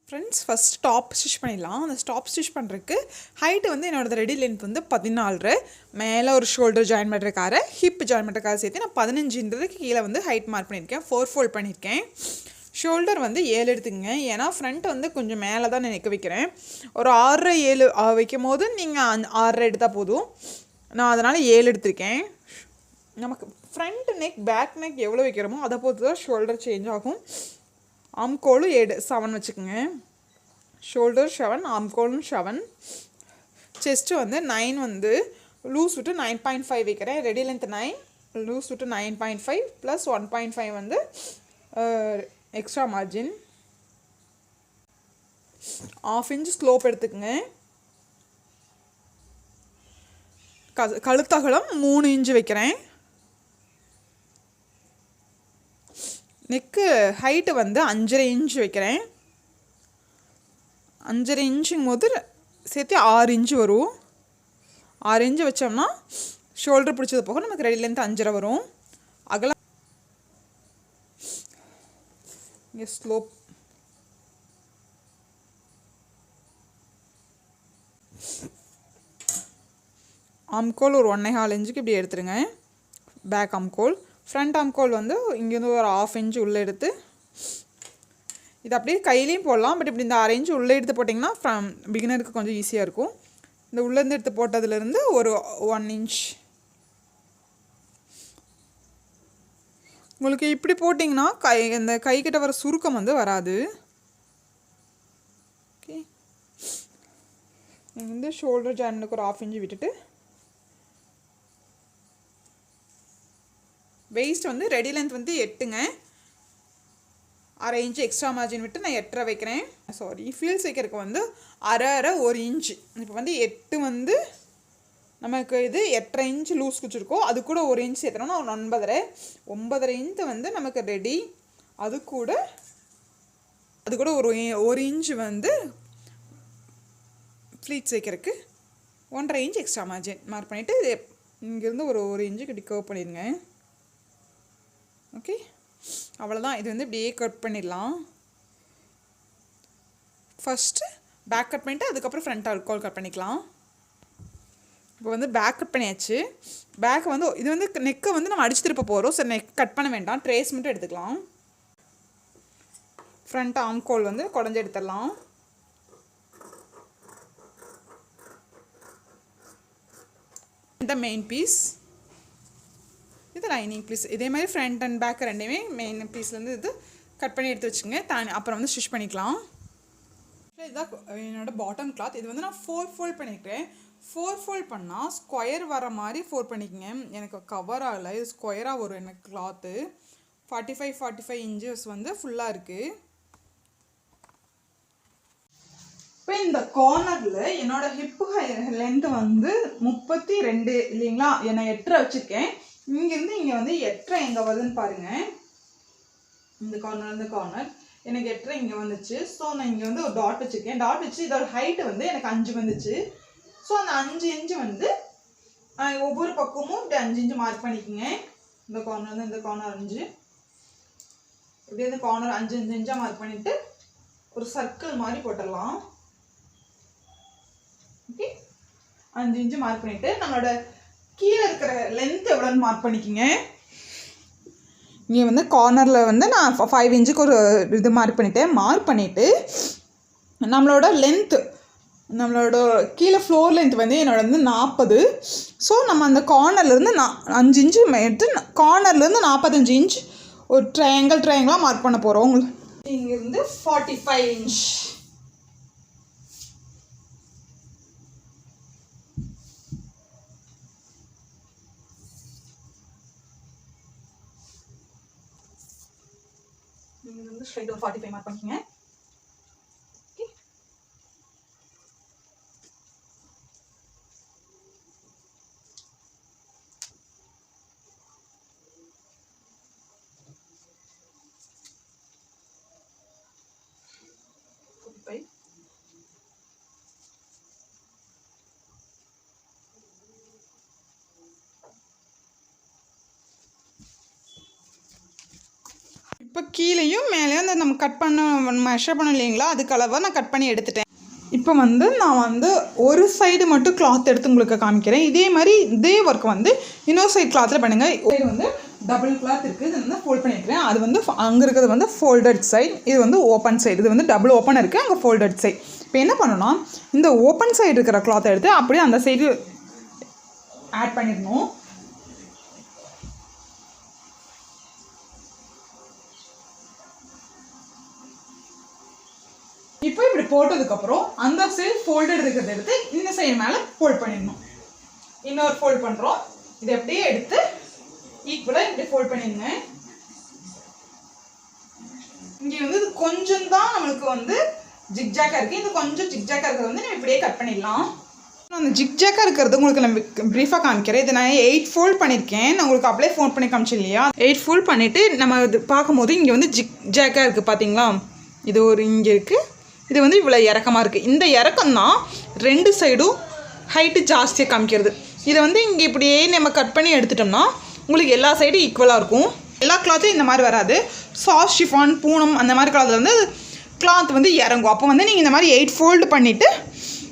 Friends first top stitch பண்ணிடலாம். அந்த top stitch பண்ணுறதுக்கு ஹைட்டு வந்து என்னோடய ரெடி லென்த் வந்து 14. மேலே ஒரு ஷோல்டர் ஜாயின் பண்ணுறக்கார ஹிப் ஜாயின் பண்ணுறக்கார சேர்த்து நான் 15ன்றதுக்கு கீழே வந்து ஹைட் மார்க் பண்ணியிருக்கேன். 4 ஃபோல்ட் பண்ணியிருக்கேன். ஷோல்டர் வந்து 7 எடுத்துக்கங்க. ஏன்னா ஃப்ரண்ட் வந்து கொஞ்சம் மேலே தான் நான் நிற்க வைக்கிறேன். ஒரு 6 7 வைக்கும் போது நீங்கள் 6 எடுத்தால் போதும். நான் அதனால் 7 எடுத்திருக்கேன். நமக்கு ஃப்ரண்ட் நெக் பேக் நெக் எவ்வளோ வைக்கிறோமோ அதை பொறுத்து தான் ஷோல்டர் சேஞ்ச் ஆகும். ஆம்கோலும் 7 வச்சுக்கோங்க. ஷோல்டர் 7, ஆம்கோலும் 7. செஸ்ட்டு வந்து 9 வந்து லூஸ் விட்டு 9.5 வைக்கிறேன். ரெடி லென்த் 9, லூஸ் விட்டு 9.5 ப்ளஸ் 1.5 வந்து எக்ஸ்ட்ரா மார்ஜின். 1/2 இன்ச் ஸ்லோப் எடுத்துக்கோங்க. கழுத்தகலம் 3 இன்ச்சு வைக்கிறேன். நெக்கு ஹைட்டு வந்து 5.5 இன்ச் வைக்கிறேன். 5.5 இன்ச்சுங்கும் போது சேர்த்து 6 இன்ச்சு வரும். 6 இன்ச்சு வச்சோம்னா ஷோல்டர் பிடிச்சது போக நமக்கு ரெடி லென்த் 5.5 வரும். அகலம் இங்கே ஸ்லோப் ஆம்கோல் ஒரு 1.25 இன்ச்சுக்கு இப்படி எடுத்துருங்க. பேக் ஆம்கோல். ஃப்ரண்ட் ஆம்கோல் வந்து இங்கேருந்து ஒரு 1/2 இன்ச்சு உள்ளே எடுத்து இது அப்படியே கையிலையும் போடலாம். பட் இப்படி இந்த 1/2 இன்ச்சு உள்ளே எடுத்து போட்டிங்கன்னா பிகினருக்கு கொஞ்சம் ஈஸியாக இருக்கும். இந்த உள்ளேருந்து எடுத்து போட்டதுலேருந்து ஒரு 1 இன்ச் உங்களுக்கு இப்படி போட்டிங்கன்னா இந்த கைக்கிட்ட வர சுருக்கம் வந்து வராது. ஓகே, நீங்கள் வந்து ஷோல்டர் ஜாயினுக்கு ஒரு 1/2 இன்ச்சு விட்டுட்டு வெயிஸ்ட் வந்து ரெடி லென்த் வந்து 8ங்க. 1/2 இன்ச்சு எக்ஸ்ட்ரா மார்ஜின் விட்டு நான் 8.5 வைக்கிறேன். சாரி, ஃபீல்ஸ் வைக்கிறதுக்கு வந்து 1 இன்ச்சு. இப்போ வந்து 8 வந்து நமக்கு இது 8.5 இன்ச்சு லூஸ் வச்சுருக்கோம். அது கூட 1 இன்ச் சேர்த்துனோம்னா 9.5 இன்ச்சு வந்து நமக்கு ரெடி. அது கூட ஒரு இன்ச்சு வந்து ஃப்ளீட்ஸ் வைக்கிறதுக்கு 1.5 இன்ச் எக்ஸ்ட்ரா மார்ஜின் மார்க் பண்ணிவிட்டு இங்கேருந்து ஒரு இன்ச்சுக்கு இப்படி கர்வ் பண்ணிடுங்க. ஓகே, அவ்வளோதான். இது வந்து இப்படியே கட் பண்ணிடலாம். ஃபஸ்ட்டு பேக் கட் பண்ணிவிட்டு அதுக்கப்புறம் ஃப்ரண்ட் ஆல்கோல் கட் பண்ணிக்கலாம். இப்போ வந்து பேக் கட் பண்ணியாச்சு. பேக் வந்து இது வந்து நெக்கை வந்து நம்ம அடிச்சு திருப்ப போகிறோம். சரி, நெக் கட் பண்ண வேண்டாம், ட்ரேஸ் மட்டும் எடுத்துக்கலாம். ஃப்ரண்ட் ஆம்கோல் வந்து குடஞ்சி எடுத்துடலாம். இந்த மெயின் பீஸ், இது லைனிங் பீஸ். இதே மாதிரி ஃப்ரண்ட் அண்ட் பேக் ரெண்டுமே மெயின் பீஸ்லேருந்து இது கட் பண்ணி எடுத்து வச்சுங்க. அப்புறம் வந்து ஸ்டிச் பண்ணிக்கலாம். இதுதான் என்னோடய பாட்டம் கிளாத். இது வந்து நான் 4 ஃபோல்ட் பண்ணிக்கிறேன். 4 ஃபோல்ட் பண்ணால் ஸ்கொயர் வர மாதிரி 4 பண்ணிக்கங்க. எனக்கு கவர் ஆகலை, இது ஸ்கொயராக வரும் எனக்கு கிளாத்து. 45 இன்ச்சஸ் வந்து ஃபுல்லாக இருக்குது. இப்போ இந்த கார்னரில் என்னோட ஹிப்பு லென்த்து வந்து 32 இல்லைங்களா? நான் 8.5 வச்சுருக்கேன். இங்கேருந்து இங்கே வந்து 8.5 எங்கே வருதுன்னு பாருங்கள். இந்த கார்னர் எனக்கு 8.5 இங்கே வந்துச்சு. ஸோ நான் இங்கே வந்து ஒரு டாட் வச்சுருக்கேன். டாட் வச்சு இதோட ஹைட்டு வந்து எனக்கு 5 வந்துச்சு. ஸோ அந்த 5 இன்ச்சு வந்து ஒவ்வொரு பக்கமும் இப்படி 5 இன்ச்சு மார்க் பண்ணிக்கோங்க. இந்த கார்னர் 5, இப்படியே இந்த கார்னர் 5 இன்ச்சாக மார்க் பண்ணிவிட்டு ஒரு சர்க்கிள் மாதிரி போட்டுடலாம். ஓகே, 5 இன்ச்சு மார்க் பண்ணிவிட்டு நம்மளோட கீழே இருக்கிற லென்த் எவ்வளோன்னு மார்க் பண்ணிக்கோங்க. இங்கே வந்து கார்னரில் வந்து நான் 5 இன்ச்சுக்கு ஒரு இது மார்க் பண்ணிவிட்டு நம்மளோட லென்த்து, நம்மளோட கீழே ஃப்ளோர் லென்த் வந்து என்னோட வந்து 40. ஸோ நம்ம அந்த கார்னர்லேருந்து 5 இன்ச்சு எடுத்து கார்னர்லேருந்து 45 இன்ச் ஒரு ட்ரையாங்கிளாக மார்க் பண்ண போகிறோம். இங்கேருந்து 45 இன்ச். நீங்கள் வந்து ஸ்ட்ரைட் 45 மார்க் பண்ணிக்கோங்க. ஓகே, இப்போ கீழேயும் மேலேயும் அந்த நம்ம கட் பண்ண மெஷர் பண்ணோம் இல்லைங்களா, அதுக்கு அளவாக நான் கட் பண்ணி எடுத்துட்டேன். இப்போ வந்து நான் வந்து ஒரு சைடு மட்டும் கிளாத் எடுத்து உங்களுக்கு காமிக்கிறேன். இதே மாதிரி இதே ஒர்க் வந்து இன்னொரு சைடு கிளாத்தில் பண்ணுங்கள். சைடு வந்து டபுள் கிளாத் இருக்குது, இது வந்து ஃபோல்ட் பண்ணியிருக்கிறேன். அது வந்து அங்கே இருக்கிறது வந்து ஃபோல்டட் சைடு, இது வந்து ஓப்பன் சைடு. இது வந்து டபுள் ஓப்பன் இருக்குது, அங்கே ஃபோல்டட் சைடு. இப்போ என்ன பண்ணணும்னா இந்த ஓப்பன் சைடு இருக்கிற கிளாத்தை எடுத்து அப்படியே அந்த சைடு ஆட் பண்ணிடணும். இப்போ இப்படி போட்டதுக்கப்புறம் அந்த சைடு ஃபோல்டட் இருக்கிறத எடுத்து இந்த சைடு மேலே ஃபோல்ட் பண்ணிடணும். இன்னொரு ஃபோல்ட் பண்ணுறோம். இதை அப்படியே எடுத்து ஈக்குவலாக இப்படி ஃபோல்ட் பண்ணிடுங்க. இங்கே வந்து இது கொஞ்சம் தான் நம்மளுக்கு வந்து ஜிக்ஜாக்காக இருக்குது. இது கொஞ்சம் ஜிக்ஜாக்காக இருக்கிறது வந்து நம்ம இப்படியே கட் பண்ணிடலாம். அந்த ஜிக்ஜாக்காக இருக்கிறது உங்களுக்கு நான் ப்ரீஃபாக காமிக்கிறேன். இது நான் 8 ஃபோல்ட் பண்ணியிருக்கேன். நான் உங்களுக்கு அப்படியே ஃபோல்ட் பண்ணி காமிச்சு இல்லையா, 8 ஃபோல்ட் பண்ணிவிட்டு நம்ம இது பார்க்கும்போது இங்கே வந்து ஜிக்ஜாக்காக இருக்குது பார்த்தீங்களா, இது ஒரு இங்கே இருக்குது, இது வந்து இவ்வளோ இறக்கமாக இருக்குது. இந்த இறக்கம் தான் 2 சைடும் ஹைட்டு ஜாஸ்தியாக காமிக்கிறது. இதை வந்து இங்கே இப்படியே நம்ம கட் பண்ணி எடுத்துட்டோம்னா உங்களுக்கு எல்லா சைடும் ஈக்குவலாக இருக்கும். எல்லா கிளாத்தும் இந்த மாதிரி வராது. சாஃப்ட் ஷிஃபான், பூனம் அந்த மாதிரி கிளாத்தில் வந்து கிளாத் வந்து இறங்கும். அப்போ வந்து நீங்கள் இந்த மாதிரி 8 ஃபோல்டு பண்ணிவிட்டு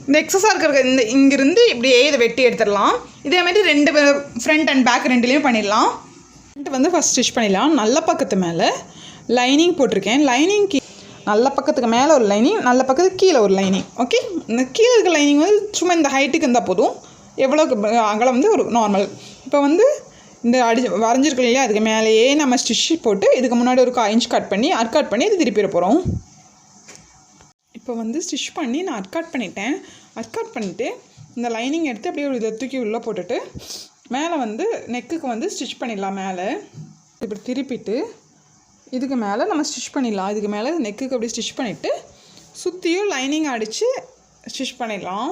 இந்த எக்ஸஸாக இருக்கிற இந்த இங்கேருந்து இப்படியே இதை வெட்டி எடுத்துடலாம். இதேமாதிரி 2 ஃப்ரண்ட் அண்ட் பேக் ரெண்டுலேயும் பண்ணிடலாம். ஃப்ரண்ட் வந்து ஃபஸ்ட் ஸ்டிச் பண்ணிடலாம். நல்ல பக்கத்து மேலே லைனிங் போட்டிருக்கேன். லைனிங் நல்ல பக்கத்துக்கு மேலே ஒரு லைனிங், நல்ல பக்கத்துக்கு கீழே ஒரு லைனிங். ஓகே, இந்த கீழே இருக்க லைனிங் வந்து சும்மா இந்த ஹைட்டுக்கு இருந்தால் போதும். எவ்வளோ அகலம் வந்து ஒரு நார்மல். இப்போ வந்து இந்த வரைஞ்சிருக்கு இல்லையா, அதுக்கு மேலேயே நம்ம ஸ்டிச் போட்டு இதுக்கு முன்னாடி ஒரு 1 இன்ச் கட் பண்ணி அர்கட் பண்ணி இது திருப்பிட போகிறோம். இப்போ வந்து ஸ்டிச் பண்ணி நான் அர்கட் பண்ணிட்டேன். அர்கட் பண்ணிவிட்டு இந்த லைனிங் எடுத்து அப்படியே ஒரு இதை தூக்கி உள்ளே போட்டுட்டு மேலே வந்து நெக்குக்கு வந்து ஸ்டிச் பண்ணிடலாம். மேலே இப்படி திருப்பிட்டு இதுக்கு மேலே நம்ம ஸ்டிச் பண்ணிடலாம். இதுக்கு மேலே நெக்குக்கு அப்படி ஸ்டிச் பண்ணிவிட்டு சுற்றியும் லைனிங் அடித்து ஸ்டிச் பண்ணிடலாம்.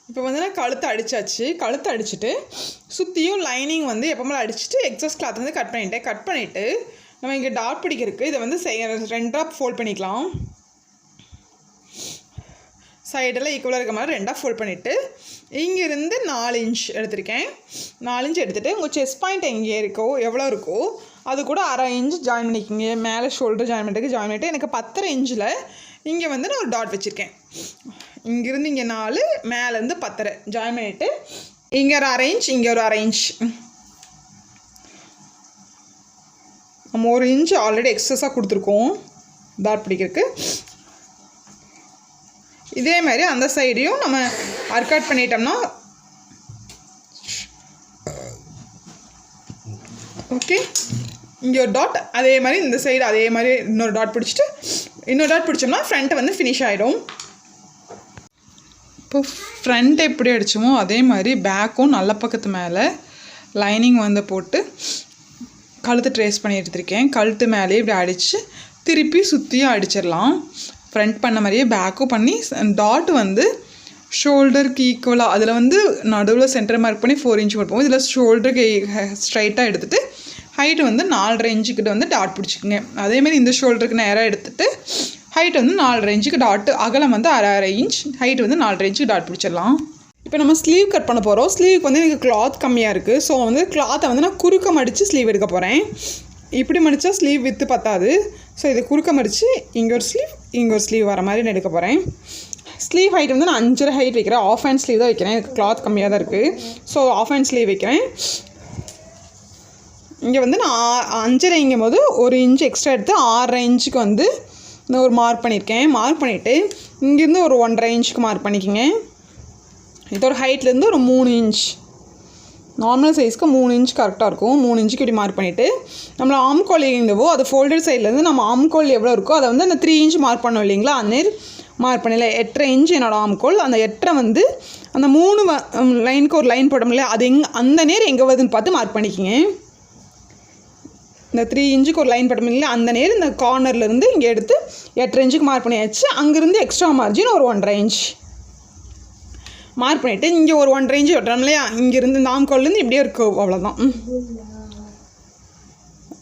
இப்போ வந்து நான் கழுத்தை அடித்தாச்சு. கழுத்தை அடிச்சுட்டு சுற்றியும் லைனிங் வந்து எப்போமே அடிச்சுட்டு எக்ஸஸ் கிளாத் வந்து கட் பண்ணிவிட்டேன். கட் பண்ணிவிட்டு நம்ம இங்கே டாட் பிடிக்கிறதுக்கு இதை வந்து 2 ஃபோல்ட் பண்ணிக்கலாம். சைடெல்லாம் ஈக்குவலாக இருக்க மாதிரி 2 ஃபோல்ட் பண்ணிவிட்டு இங்கேருந்து 4 இன்ச் எடுத்திருக்கேன். 4 இன்ச் எடுத்துகிட்டு உங்கள் செஸ்ட் பாயிண்ட் எங்கே இருக்கோ எவ்வளோ இருக்கோ அது கூட 1/2 இன்ச் ஜாயின் பண்ணிக்கிங்க. மேலே ஷோல்டர் ஜாயின் பண்ணிட்டு எனக்கு 10 இன்ச்சில் இங்கே வந்து நான் ஒரு டாட் வச்சுருக்கேன். இங்கேருந்து இங்கே 4, மேலேருந்து 10 ஜாயின் பண்ணிவிட்டு இங்கே ஒரு 1/2 இன்ச், இங்கே ஒரு 1/2 இன்ச். நம்ம 1 இன்ச் ஆல்ரெடி எக்ஸஸாக கொடுத்துருக்கோம் டாட் பிடிக்கிறதுக்கு. இதே மாதிரி அந்த சைடையும் நம்ம அர்கட் பண்ணிட்டோம்னா ஓகே. இங்கே ஒரு டாட், அதே மாதிரி இந்த சைடு அதே மாதிரி இன்னொரு டாட் பிடிச்சோம்னா ஃப்ரண்ட்டை வந்து ஃபினிஷ் ஆகிடும். இப்போ ஃப்ரண்ட் எப்படி அடிச்சோமோ அதே மாதிரி பேக்கும் நல்ல பக்கத்து மேலே லைனிங் வந்து போட்டு கழுத்து ட்ரேஸ் பண்ணி எடுத்திருக்கேன். கழுத்து மேலே இப்படி அடித்து திருப்பி சுற்றியும் அடிச்சிடலாம். ஃப்ரண்ட் பண்ண மாதிரியே பேக்கும் பண்ணி டாட் வந்து ஷோல்டருக்கு ஈக்குவலாக அதில் வந்து நடுவில் சென்டர் மார்க் பண்ணி 4 இன்ச் கொடுப்போம். இதில் ஷோல்டருக்கு ஸ்ட்ரைட்டாக எடுத்துகிட்டு ஹைட்டு வந்து 4.5 இன்ச்சுக்கிட்ட வந்து டாட் பிடிச்சிக்கோங்க. அதேமாதிரி இந்த ஷோல்டருக்கு நேராக எடுத்துகிட்டு ஹைட் வந்து 4.5 இன்ச்சுக்கு டாட்டு, அகலம் வந்து 1/2 இன்ச், ஹைட் வந்து 4.5 இன்ச்சுக்கு டாட் பிடிச்சிடலாம். இப்போ நம்ம ஸ்லீவ் கட் பண்ண போகிறோம். ஸ்லீவுக்கு வந்து எனக்கு கிளாத் கம்மியாக இருக்குது. ஸோ வந்து கிளாத்தை வந்து நான் குறுக்க மடித்து ஸ்லீவ் எடுக்க போகிறேன். இப்படி மடித்தா ஸ்லீவ் வித்து பத்தாது. ஸோ இதை குறுக்க மடித்து இங்கே ஒரு ஸ்லீவ் வர மாதிரி நான் எடுக்க போகிறேன். ஸ்லீவ் ஹைட் வந்து நான் 5.5 ஹைட் வைக்கிறேன். ஆஃப் ஹேண்ட் ஸ்லீவ் தான் வைக்கிறேன். எனக்கு கிளாத் கம்மியாக தான் இருக்குது. ஸோ ஆஃப் ஹேண்ட் ஸ்லீவ் வைக்கிறேன். இங்கே வந்து நான் 5.5 போது 1 இன்ச் எக்ஸ்ட்ரா எடுத்து 6.5 இன்ச்சுக்கு வந்து நான் ஒரு மார்க் பண்ணியிருக்கேன். மார்க் பண்ணிவிட்டு இங்கேருந்து ஒரு 1.5 இன்ச்சுக்கு மார்க் பண்ணிக்கோங்க. இதோட ஹைட்லேருந்து ஒரு 3 இன்ச், நார்மல் சைஸ்க்கு 3 இன்ச் கரெக்டாக இருக்கும். 3 இன்ச்சுக்கு இப்படி மார்க் பண்ணிவிட்டு நம்மளை ஆம்கோல் எங்கேவோ அது ஃபோல்டர் சைட்லேருந்து நம்ம ஆம்கோல் எவ்வளோ இருக்கோ அதை வந்து அந்த 3 இன்ச் மார்க் பண்ணோம் இல்லைங்களா, அந்த மார்க் பண்ணல 8.5 இன்ச் என்னோடய ஆம்கோல். அந்த 8 வந்து அந்த 3 லைனுக்கு ஒரு லைன் போட்டோம் இல்லையா, அது அந்த நேர் எங்கே வருதுன்னு பார்த்து மார்க் பண்ணிக்கோங்க. இந்த 3 இன்ச்சுக்கு ஒரு லைன் போட்டோம் இல்லையா, அந்த நேர் இந்த கார்னர்லேருந்து இங்கே எடுத்து 8.5 இன்ச்சுக்கு மார்க் பண்ணியாச்சு. அங்கேருந்து எக்ஸ்ட்ரா மார்ஜின் ஒரு 1.5 இன்ச் மார்க் பண்ணிவிட்டு இங்கே ஒரு 1.5 இன்ச் வெட்டுறோம் இல்லையா, இங்கேருந்து இந்த ஆம்கோல்லேருந்து இப்படியே இருக்கு, அவ்வளோதான்.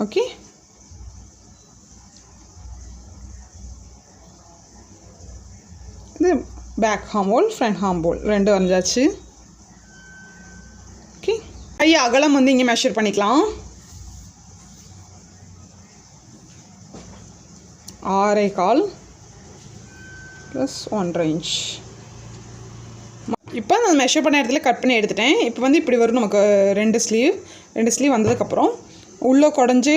ஓகே, இது back armhole, front armhole 2 வரைஞ்சாச்சு. ஓகே, கை அகலம் வந்து இங்கே மெஷர் பண்ணிக்கலாம். 6.25 ப்ளஸ் 1.5 இன்ச். இப்போ நான் மெஷர் பண்ண இடத்துல கட் பண்ணி எடுத்துட்டேன். இப்போ வந்து இப்படி வரும் நமக்கு ரெண்டு ஸ்லீவ் வந்ததுக்கப்புறம் உள்ளே குடஞ்சி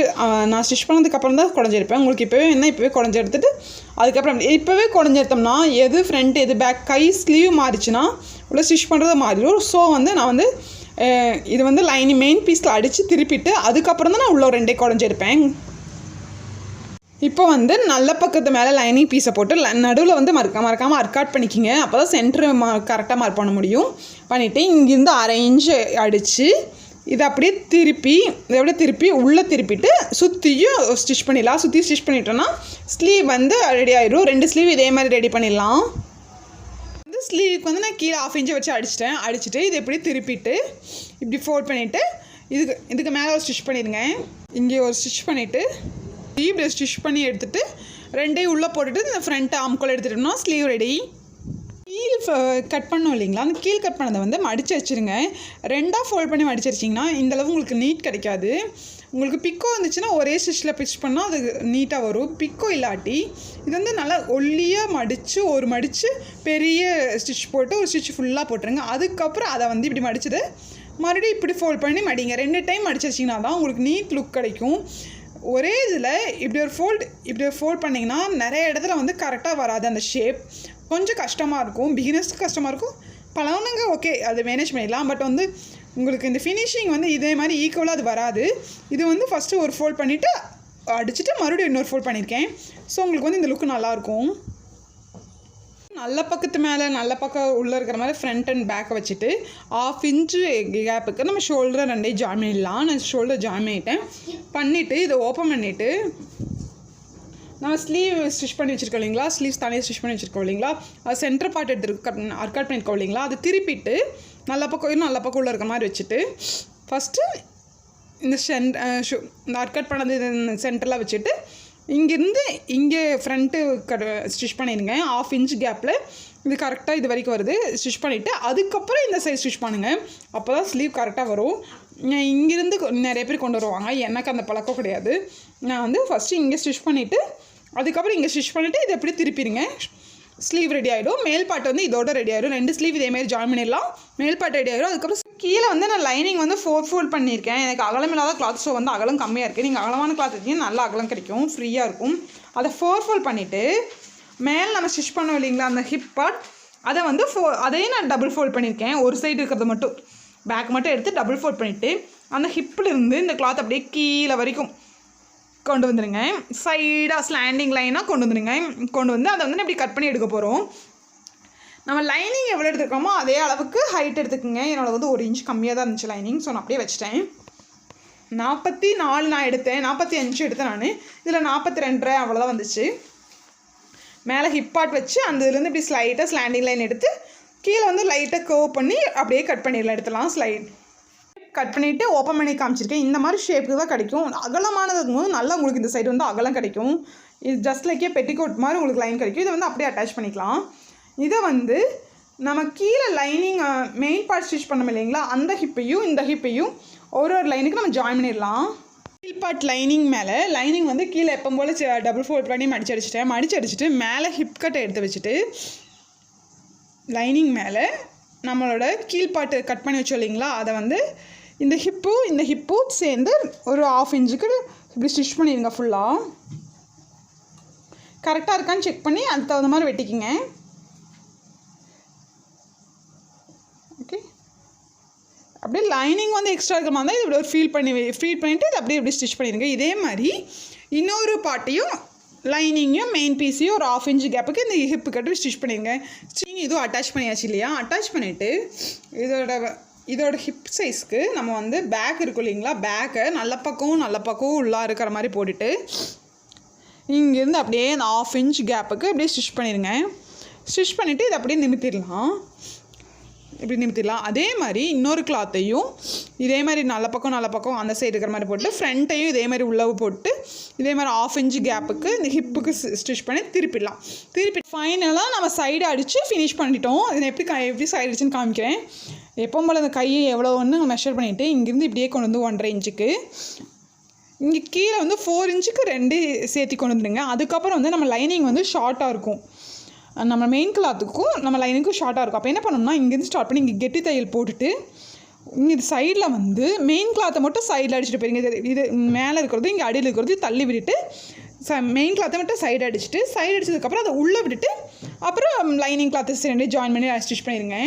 நான் ஸ்டிச் பண்ணதுக்கப்புறம் தான் குடஞ்சிருப்பேன். உங்களுக்கு இப்போவே குடஞ்சி எடுத்துகிட்டு அதுக்கப்புறம் இப்போவே குடஞ்சி எடுத்தோம்னா எது ஃப்ரண்ட் எது பேக் கை ஸ்லீவ் மாறிச்சுன்னா உள்ளே ஸ்டிச் பண்ணுறது மாறிடும். ஸோ வந்து நான் வந்து இது வந்து லைனிங் மெயின் பீஸில் அடித்து திருப்பிட்டு அதுக்கப்புறம் தான் நான் உள்ளே ரெண்டே குடஞ்சி எடுப்பேன். இப்போ வந்து நல்ல பக்கத்து மேலே லைனிங் பீஸை போட்டு நடுவில் வந்து மறக்காமல் அர்க்காட் பண்ணிக்கிங்க. அப்போ தான் சென்டர் கரெக்டாக மார்க் பண்ண முடியும். பண்ணிவிட்டு இங்கேருந்து 1/2 இன்ச்சு அடித்து இதை அப்படியே திருப்பி உள்ளே திருப்பிட்டு சுற்றியும் ஸ்டிச் பண்ணிடலாம். சுற்றி ஸ்டிச் பண்ணிட்டோன்னா ஸ்லீவ் வந்து ரெடி ஆகிடும். 2 ஸ்லீவ் இதே மாதிரி ரெடி பண்ணிடலாம். இந்த ஸ்லீவுக்கு வந்து நான் கீழே 1/2 இன்ச்சு வச்சு அடிச்சுட்டு இதை எப்படி திருப்பிட்டு இப்படி ஃபோல்ட் பண்ணிவிட்டு இதுக்கு மேலே ஒரு ஸ்டிச் பண்ணிடுங்க. இங்கே ஒரு ஸ்டிச் பண்ணிவிட்டு இப்படி ஸ்டிச் பண்ணி எடுத்துகிட்டு 2ஐயும் உள்ளே போட்டுட்டு இந்த ஃப்ரண்ட் ஆம்கோல் எடுத்துட்டோம்னா ஸ்லீவ் ரெடி. கீழ் கட் பண்ணோம் இல்லைங்களா, அந்த கீழ் கட் பண்ணதை வந்து மடித்து வச்சுருங்க. 2ஆக ஃபோல்ட் பண்ணி மடிச்சு வச்சிங்கன்னா இந்தளவு உங்களுக்கு நீட் கிடைக்காது. உங்களுக்கு பிக்கோ இருந்துச்சுன்னா ஒரே ஸ்டிச்சில் பிச் பண்ணால் அது நீட்டாக வரும். பிக்கோ இல்லாட்டி இது வந்து நல்லா ஒல்லியாக மடித்து பெரிய ஸ்டிச் போட்டு ஒரு ஸ்டிச் ஃபுல்லாக போட்டுருங்க. அதுக்கப்புறம் அதை வந்து இப்படி மடிச்சுட்டு மறுபடியும் இப்படி ஃபோல்ட் பண்ணி மடிங்க. 2 டைம் மடிச்சு வச்சிங்கன்னா தான் உங்களுக்கு நீட் லுக் கிடைக்கும். ஒரே இதில் இப்படி ஒரு ஃபோல்ட் பண்ணிங்கன்னா நிறைய இடத்துல வந்து கரெக்டாக வராது. அந்த ஷேப் கொஞ்சம் கஷ்டமாக இருக்கும், பிகினர்ஸ்க்கு கஷ்டமாக இருக்கும். பழவனுங்க ஓகே அதை மேனேஜ் பண்ணிடலாம். பட் வந்து உங்களுக்கு இந்த ஃபினிஷிங் வந்து இதே மாதிரி ஈக்குவலாக அது வராது. இது வந்து ஃபஸ்ட்டு ஒரு ஃபோல்ட் பண்ணிவிட்டு அடிச்சுட்டு மறுபடியும் இன்னொரு ஃபோல்ட் பண்ணியிருக்கேன். ஸோ உங்களுக்கு வந்து இந்த லுக்கு நல்லாயிருக்கும். நல்ல பக்கத்து மேலே நல்ல பக்கம் உள்ளே இருக்கிற மாதிரி ஃப்ரண்ட் அண்ட் பேக்கை வச்சுட்டு 1/2 இன்ச்சு கேப்புக்கு நம்ம ஷோல்டரை 2ஐயும் ஜாயின் பண்ணிடலாம். நான் ஷோல்டர் ஜாயின் பண்ணிவிட்டு இதை ஓப்பன் பண்ணிவிட்டு நம்ம ஸ்லீவ் ஸ்டிச் பண்ணி வச்சுருக்கோம் இல்லைங்களா, ஸ்லீவ்ஸ் தனியாக ஸ்டிச் பண்ணி வச்சுருக்கோம் இல்லைங்களா, அது சென்டர் பார்ட் எடுத்து அர்க்காட் பண்ணியிருக்கோம் இல்லைங்களா, அது திருப்பிட்டு நல்ல பக்கம் உள்ள இருக்கிற மாதிரி வச்சுட்டு ஃபஸ்ட்டு இந்த அர்க்காட் பண்ணது சென்டரில் வச்சுட்டு இங்கேருந்து இங்கே ஃப்ரண்ட்டு ஸ்டிச் பண்ணிடுங்க. 1/2 இன்ச் கேப்பில் இது கரெக்டாக இது வரைக்கும் வருது ஸ்டிச் பண்ணிவிட்டு அதுக்கப்புறம் இந்த சைஸ் ஸ்டிச் பண்ணுங்கள். அப்போ தான் ஸ்லீவ் கரெக்டாக வரும். இங்கேருந்து நிறைய பேர் கொண்டு வருவாங்க, எனக்கு அந்த பழக்கம் கிடையாது. நான் வந்து ஃபஸ்ட்டு இங்கே ஸ்டிச் பண்ணிவிட்டு அதுக்கப்புறம் இங்கே ஸ்டிச் பண்ணிவிட்டு இதை எப்படி திருப்பிடுங்க. ஸ்லீவ் ரெடி ஆகிடும். மேல் பாட்டு வந்து இதோட ரெடி ஆகிடும். 2 ஸ்லீவ் இதேமாதிரி ஜாயின் பண்ணிடலாம். மேல் பாட்டு ரெடி ஆகிடும். அதுக்கப்புறம் கீழே வந்து நான் லைனிங் வந்து 4 ஃபோல்ட் பண்ணியிருக்கேன். எனக்கு அகலம் இல்லாத கிளாத், ஸோ வந்து அகலம் கம்மியாக இருக்குது. நீங்கள் அகலமான கிளாத் எடுத்தீங்கன்னா நல்ல அகலம் கிடைக்கும், ஃப்ரீயாக இருக்கும். அதை 4 ஃபோல்ட் பண்ணிவிட்டு மேலே நம்ம ஸ்டிச் பண்ணோம் இல்லைங்களா அந்த ஹிப் பார்ட், அதை வந்து அதையும் நான் டபுள் ஃபோல்ட் பண்ணியிருக்கேன். ஒரு சைடு இருக்கிறது மட்டும் பேக் மட்டும் எடுத்து டபுள் ஃபோல்ட் பண்ணிவிட்டு அந்த ஹிப்பிலிருந்து இந்த கிளாத் அப்படியே கீழே வரைக்கும் கொண்டு வந்துடுங்க. சைடாக ஸ்லாண்டிங் லைனாக கொண்டு வந்து அதை வந்து இப்படி கட் பண்ணி எடுக்க போகிறோம். நம்ம லைனிங் எவ்வளோ எடுத்துருக்கோமோ அதே அளவுக்கு ஹைட் எடுத்துக்கோங்க. என்னோட வந்து 1 இன்ச் கம்மியாக தான் இருந்துச்சு லைனிங், ஸோ நான் அப்படியே வச்சிட்டேன். 44 நான் எடுத்தேன், 45 எடுத்தேன் நான். இதில் 42 அவ்வளோதான் வந்துச்சு. மேலே ஹிப் பார்ட் வச்சு அந்த இதுலேருந்து இப்படி ஸ்லைட்டாக ஸ்லாண்டிங் லைன் எடுத்து கீழே வந்து லைட்டாக கர்வ் பண்ணி அப்படியே கட் பண்ணிடலாம். எடுத்துலாம் ஸ்லைட் கட் பண்ணிவிட்டு ஓப்பன் பண்ணி காமிச்சிருக்கேன். இந்த மாதிரி ஷேப்புக்கு தான் கிடைக்கும். அகலமானதுக்கும் போது நல்லா உங்களுக்கு இந்த சைடு வந்து அகலம் கிடைக்கும். இது ஜஸ்ட் லைக்கே பெட்டிகோட் மாதிரி உங்களுக்கு லைன் கிடைக்கும். இதை வந்து அப்படியே அட்டாச் பண்ணிக்கலாம். இதை வந்து நம்ம கீழே லைனிங் மெயின் பார்ட் ஸ்டிச் பண்ணோம் இல்லைங்களா, அந்த ஹிப்பையும் இந்த ஹிப்பையும் ஒரு லைனுக்கு நம்ம ஜாயின் பண்ணிடலாம். கீழ் பார்ட் லைனிங் மேலே லைனிங் வந்து கீழே எப்போ போல் டபுள் ஃபோல்ட் பண்ணி மடிச்சு அடிச்சுட்டு மேலே ஹிப் கட்டை எடுத்து வச்சுட்டு லைனிங் மேலே நம்மளோட கீழ் பார்ட்டு கட் பண்ணி வச்சோம் இல்லைங்களா, அதை வந்து இந்த ஹிப்பும் சேர்ந்து ஒரு 1/2 இன்ச்சுக்கு இப்படி ஸ்டிச் பண்ணிடுங்க. ஃபுல்லாக கரெக்டாக இருக்கான்னு செக் பண்ணி அதுக்கு தகுந்த மாதிரி வெட்டிக்கிங்க. ஓகே, அப்படியே லைனிங் வந்து எக்ஸ்ட்ரா இருக்கிற மாதிரி தான் இது இப்படி ஒரு ஃபீல் பண்ணிவிட்டு இது அப்படியே இப்படி ஸ்டிச் பண்ணிடுங்க. இதே மாதிரி இன்னொரு பார்ட்டையும் லைனிங்கையும் மெயின் பீஸையும் ஒரு 1/2 இன்ச் கேப்புக்கு இந்த ஹிப்பு கட்டு ஸ்டிச் பண்ணிடுங்க. இதுவும் அட்டாச் பண்ணியாச்சு இல்லையா, அட்டாச் பண்ணிவிட்டு இதோட ஹிப் சைஸ்க்கு நம்ம வந்து பேக் இருக்கும் இல்லைங்களா, பேக்கை நல்ல பக்கம் உள்ளே இருக்கிற மாதிரி போட்டுட்டு இங்கேருந்து அப்படியே இந்த 1/2 இன்ச் கேப்புக்கு அப்படியே ஸ்டிச் பண்ணிடுங்க. ஸ்டிச் பண்ணிவிட்டு இதை அப்படியே நிமித்திடலாம். அதே மாதிரி இன்னொரு கிளாத்தையும் இதே மாதிரி நல்ல பக்கம் அந்த சைடு இருக்கிற மாதிரி போட்டு ஃப்ரண்ட்டையும் இதே மாதிரி உள்ளே போட்டு இதே மாதிரி 1/2 இன்ச் கேப்புக்கு இந்த ஹிப்புக்கு ஸ்டிச் பண்ணி திருப்பிடலாம். ஃபைனலாக நம்ம சைடு அடித்து ஃபினிஷ் பண்ணிட்டோம். இதை எப்படி சைடு அடிச்சுன்னு காமிக்கிறேன். எப்போ போல் அந்த கையை எவ்வளோ ஒன்று மெஷர் பண்ணிவிட்டு இங்கேருந்து இப்படியே கொண்டு வந்து 1.5 இன்ச்சுக்கு இங்கே கீழே வந்து 4 இன்ச்சுக்கு 2 சேர்த்தி கொண்டு வந்துடுங்க. அதுக்கப்புறம் வந்து நம்ம லைனிங் வந்து ஷார்ட்டாக இருக்கும், நம்ம மெயின் கிளாத்துக்கும் நம்ம லைனிங்க்கும் ஷார்ட்டாக இருக்கும். அப்போ என்ன பண்ணணும்னா இங்கேருந்து ஸ்டார்ட் பண்ணி இங்கே கெட்டி தையல் போட்டுட்டு இங்கே இது சைடில் வந்து மெயின் கிளாத்தை மட்டும் சைடில் அடிச்சுட்டு போயிருங்க. இது மேலே இருக்கிறது இங்கே அடியில் இருக்கிறது தள்ளி விட்டுட்டு மெயின் கிளாத்தை மட்டும் சைடு அடிச்சுட்டு சைடு அடிச்சதுக்கப்புறம் அதை உள்ளே விட்டுட்டு அப்புறம் லைனிங் கிளாத்தை ரெண்டு ஜாயின் பண்ணி ஸ்டிச் பண்ணிடுங்க.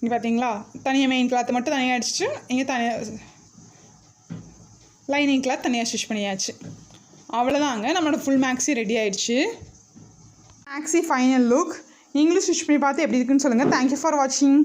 இங்கே பார்த்தீங்களா, தனியாக மெயின் கிளாத்தை மட்டும் தனியாக அடிச்சுட்டு இங்கே தனியாக லைனிங் கிளாத் தனியாக ஸ்டிச் பண்ணியாச்சு. அவ்வளோதாங்க, நம்மளோட ஃபுல் மேக்ஸி ரெடி ஆகிடுச்சு. Maxi final look. நீங்களும் ஸ்டிச் பண்ணி பார்த்து எப்படி இருக்குன்னு சொல்லுங்கள். தேங்க்யூ ஃபார் வாட்சிங்.